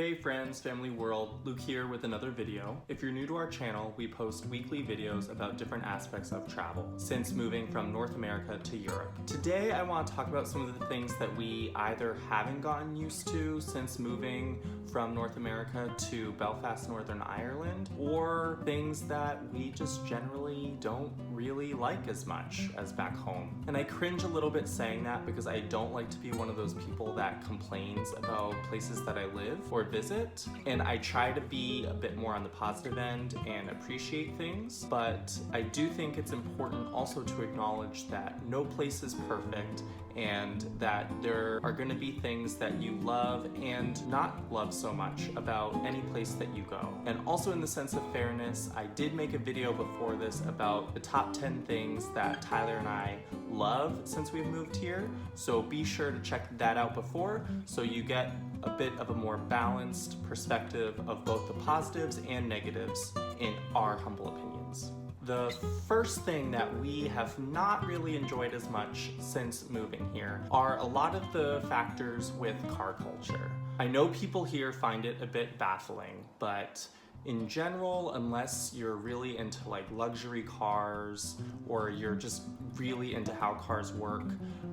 Hey friends, family world, Luke here with another video. If you're new to our channel, we post weekly videos about different aspects of travel since moving from North America to Europe. Today I want to talk about some of the things that we either haven't gotten used to since moving from North America to Belfast, Northern Ireland, or things that we just generally don't really like as much as back home. And I cringe a little bit saying that because I don't like to be one of those people that complains about places that I live or visit, and I try to be a bit more on the positive end and appreciate things, but I do think it's important also to acknowledge that no place is perfect and that there are going to be things that you love and not love so much about any place that you go. And also in the sense of fairness, I did make a video before this about the top 10 things that Tyler and I love since we've moved here, so be sure to check that out before so you get a bit of a more balanced perspective of both the positives and negatives in our humble opinions. The first thing that we have not really enjoyed as much since moving here are a lot of the factors with car culture. I know people here find it a bit baffling, but in general, unless you're really into like luxury cars or you're just really into how cars work,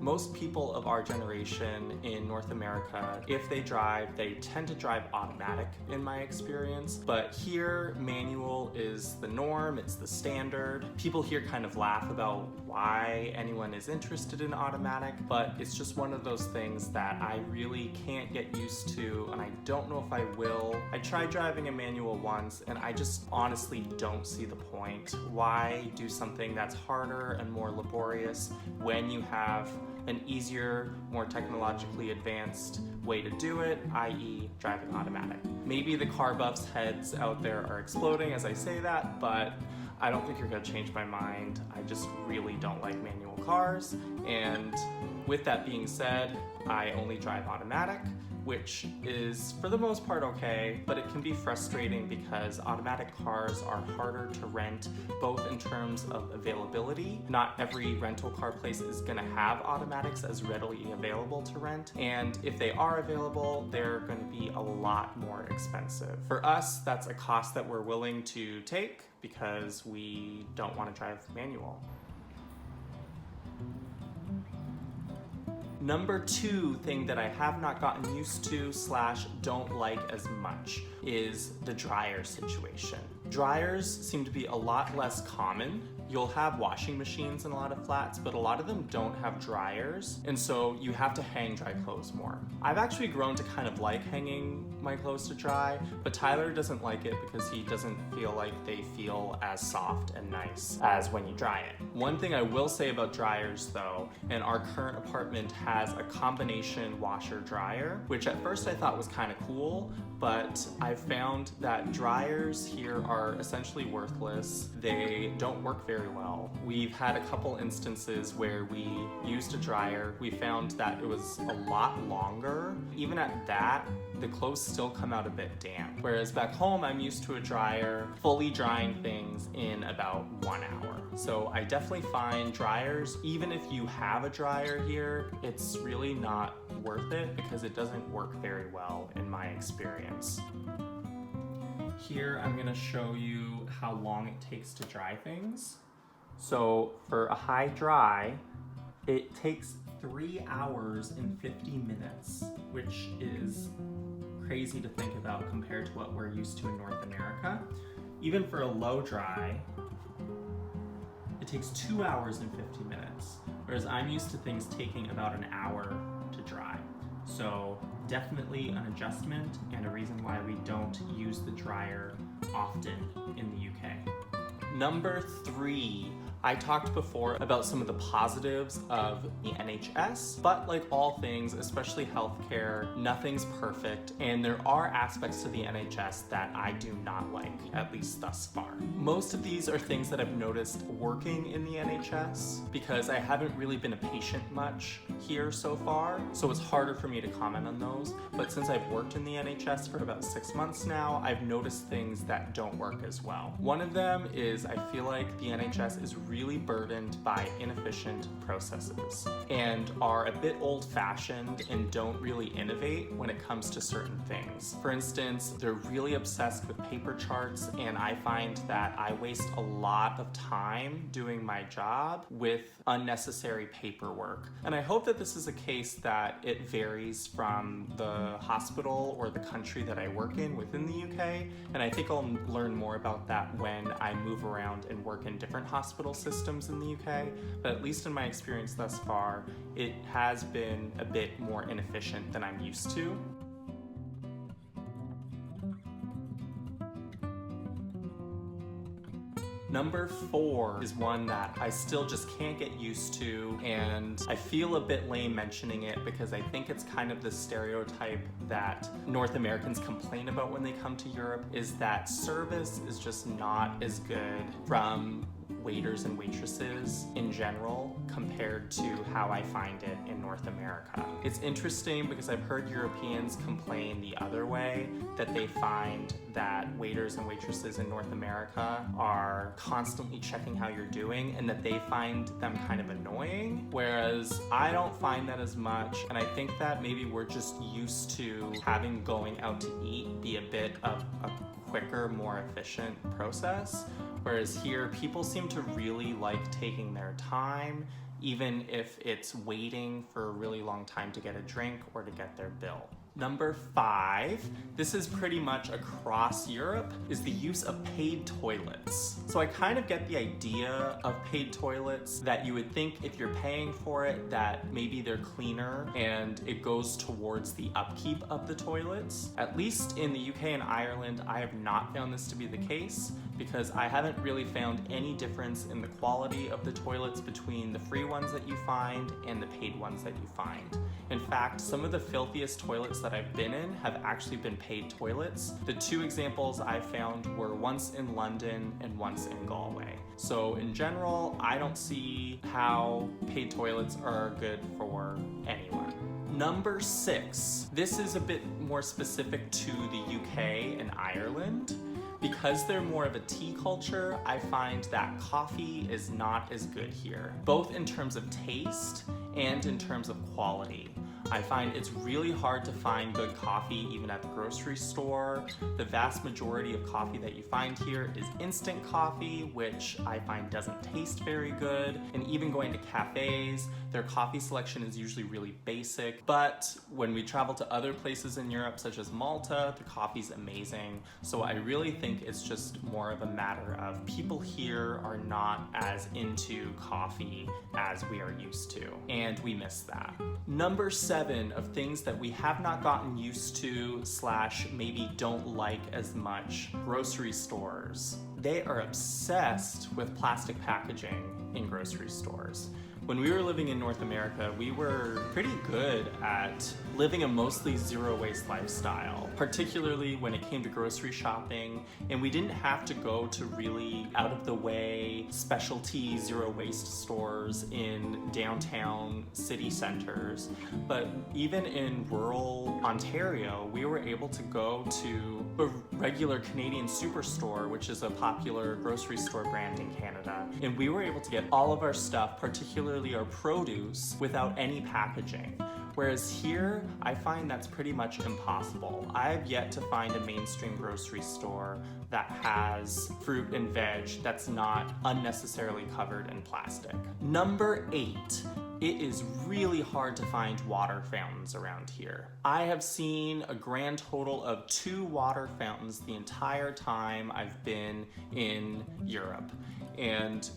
most people of our generation in North America, if they drive, they tend to drive automatic in my experience. But here, manual is the norm, it's the standard. People here kind of laugh about why anyone is interested in automatic, but it's just one of those things that I really can't get used to, and I don't know if I will. I tried driving a manual once, and I just honestly don't see the point. Why do something that's harder and more laborious when you have an easier, more technologically advanced way to do it, i.e. driving automatic? Maybe the car buffs heads out there are exploding as I say that, but I don't think you're gonna change my mind. I just really don't like manual cars, and with that being said, I only drive automatic, which is for the most part okay, but it can be frustrating because automatic cars are harder to rent, both in terms of availability. Not every rental car place is gonna have automatics as readily available to rent, and if they are available, they're gonna be a lot more expensive. For us, that's a cost that we're willing to take because we don't want to drive manual. Number two thing that I have not gotten used to / don't like as much is the dryer situation. Dryers seem to be a lot less common. You'll have washing machines in a lot of flats, but a lot of them don't have dryers, and so you have to hang dry clothes more. I've actually grown to kind of like hanging my clothes to dry, but Tyler doesn't like it because he doesn't feel like they feel as soft and nice as when you dry it. One thing I will say about dryers though, and our current apartment has a combination washer dryer, which at first I thought was kind of cool, but I've found that dryers here are essentially worthless. They don't work very well. We've had a couple instances where we used a dryer. We found that it was a lot longer. Even at that, the clothes still come out a bit damp. Whereas back home, I'm used to a dryer fully drying things in about 1 hour. So I definitely find dryers, even if you have a dryer here, it's really not worth it because it doesn't work very well in my experience. Here I'm gonna show you how long it takes to dry things. So for a high dry, it takes 3 hours and 50 minutes, which is crazy to think about compared to what we're used to in North America. Even for a low dry, it takes 2 hours and 50 minutes, whereas I'm used to things taking about an hour to dry. So definitely an adjustment and a reason why we don't use the dryer often in the UK. Number three, I talked before about some of the positives of the NHS, but like all things, especially healthcare, nothing's perfect, and there are aspects to the NHS that I do not like, at least thus far. Most of these are things that I've noticed working in the NHS because I haven't really been a patient much here so far, so it's harder for me to comment on those, but since I've worked in the NHS for about 6 months now, I've noticed things that don't work as well. One of them is I feel like the NHS is really really burdened by inefficient processes and are a bit old-fashioned and don't really innovate when it comes to certain things. For instance, they're really obsessed with paper charts, and I find that I waste a lot of time doing my job with unnecessary paperwork. And I hope that this is a case that it varies from the hospital or the country that I work in within the UK, and I think I'll learn more about that when I move around and work in different hospital systems in the UK, but at least in my experience thus far, it has been a bit more inefficient than I'm used to. Number 4 is one that I still just can't get used to, and I feel a bit lame mentioning it because I think it's kind of the stereotype that North Americans complain about when they come to Europe, is that service is just not as good from waiters and waitresses in general compared to how I find it in North America. It's interesting because I've heard Europeans complain the other way, that they find that waiters and waitresses in North America are constantly checking how you're doing and that they find them kind of annoying, whereas I don't find that as much, and I think that maybe we're just used to having going out to eat be a bit of a quicker, more efficient process. Whereas here, people seem to really like taking their time, even if it's waiting for a really long time to get a drink or to get their bill. Number 5, this is pretty much across Europe, is the use of paid toilets. So I kind of get the idea of paid toilets, that you would think if you're paying for it that maybe they're cleaner and it goes towards the upkeep of the toilets. At least in the UK and Ireland, I have not found this to be the case, because I haven't really found any difference in the quality of the toilets between the free ones that you find and the paid ones that you find. In fact, some of the filthiest toilets that I've been in have actually been paid toilets. The 2 examples I found were once in London and once in Galway. So in general, I don't see how paid toilets are good for anyone. Number 6, this is a bit more specific to the UK and Ireland. Because they're more of a tea culture, I find that coffee is not as good here, both in terms of taste and in terms of quality. I find it's really hard to find good coffee even at the grocery store. The vast majority of coffee that you find here is instant coffee, which I find doesn't taste very good. And even going to cafes, their coffee selection is usually really basic. But when we travel to other places in Europe, such as Malta, the coffee's amazing. So I really think it's just more of a matter of people here are not as into coffee as we are used to, and we miss that. Number 7 of things that we have not gotten used to / maybe don't like as much: grocery stores. They are obsessed with plastic packaging in grocery stores. When we were living in North America, we were pretty good at living a mostly zero-waste lifestyle, particularly when it came to grocery shopping, and we didn't have to go to really out-of-the-way specialty zero-waste stores in downtown city centers. But even in rural Ontario, we were able to go to a regular Canadian superstore, which is a popular grocery store brand in Canada, and we were able to get all of our stuff, particularly our produce, without any packaging. Whereas here, I find that's pretty much impossible. I have yet to find a mainstream grocery store that has fruit and veg that's not unnecessarily covered in plastic. Number 8. It is really hard to find water fountains around here. I have seen a grand total of 2 water fountains the entire time I've been in Europe. And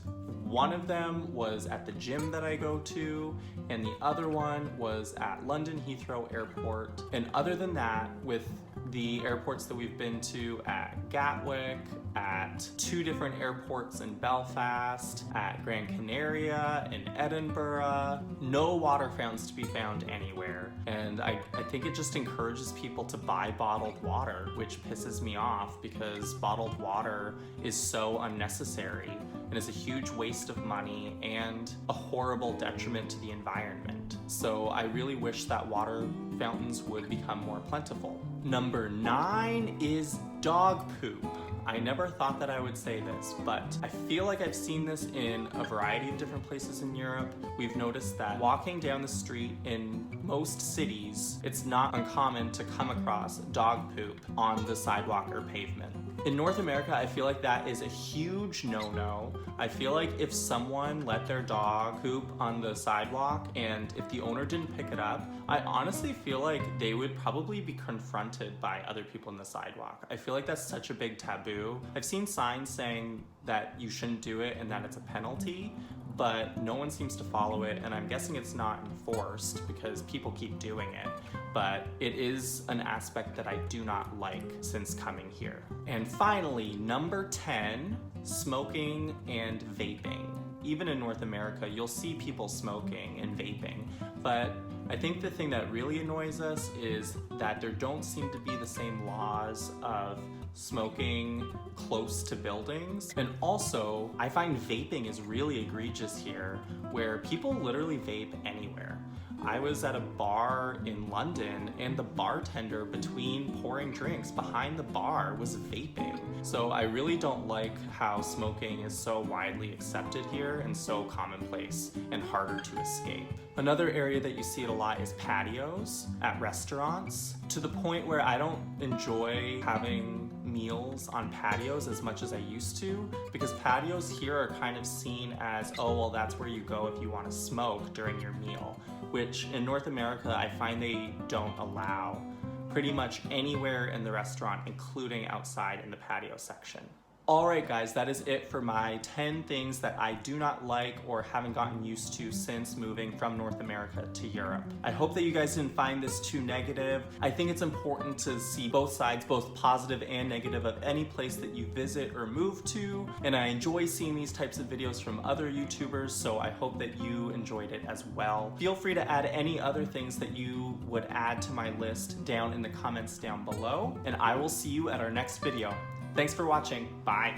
one of them was at the gym that I go to, and the other one was at London Heathrow Airport. And other than that, with the airports that we've been to at Gatwick, at 2 different airports in Belfast, at Gran Canaria, in Edinburgh, no water fountains to be found anywhere. And I think it just encourages people to buy bottled water, which pisses me off because bottled water is so unnecessary and is a huge waste of money and a horrible detriment to the environment. So I really wish that water fountains would become more plentiful. Number 9 is dog poop. I never thought that I would say this, but I feel like I've seen this in a variety of different places in Europe. We've noticed that walking down the street in most cities, it's not uncommon to come across dog poop on the sidewalk or pavement. In North America, I feel like that is a huge no-no. I feel like if someone let their dog poop on the sidewalk and if the owner didn't pick it up, I honestly feel like they would probably be confronted by other people in the sidewalk. I feel like that's such a big taboo. I've seen signs saying that you shouldn't do it and that it's a penalty, but no one seems to follow it, and I'm guessing it's not enforced because people keep doing it. But it is an aspect that I do not like since coming here. And finally, number 10, smoking and vaping. Even in North America, you'll see people smoking and vaping, but I think the thing that really annoys us is that there don't seem to be the same laws of smoking close to buildings. And also, I find vaping is really egregious here, where people literally vape anywhere. I was at a bar in London and the bartender, between pouring drinks behind the bar, was vaping. So I really don't like how smoking is so widely accepted here and so commonplace and harder to escape. Another area that you see it a lot is patios at restaurants, to the point where I don't enjoy having meals on patios as much as I used to, because patios here are kind of seen as, oh, well, that's where you go if you want to smoke during your meal, which in North America I find they don't allow pretty much anywhere in the restaurant, including outside in the patio section. Alright guys, that is it for my 10 things that I do not like or haven't gotten used to since moving from North America to Europe. I hope that you guys didn't find this too negative. I think it's important to see both sides, both positive and negative, of any place that you visit or move to, and I enjoy seeing these types of videos from other YouTubers, so I hope that you enjoyed it as well. Feel free to add any other things that you would add to my list down in the comments down below, and I will see you at our next video. Thanks for watching. Bye.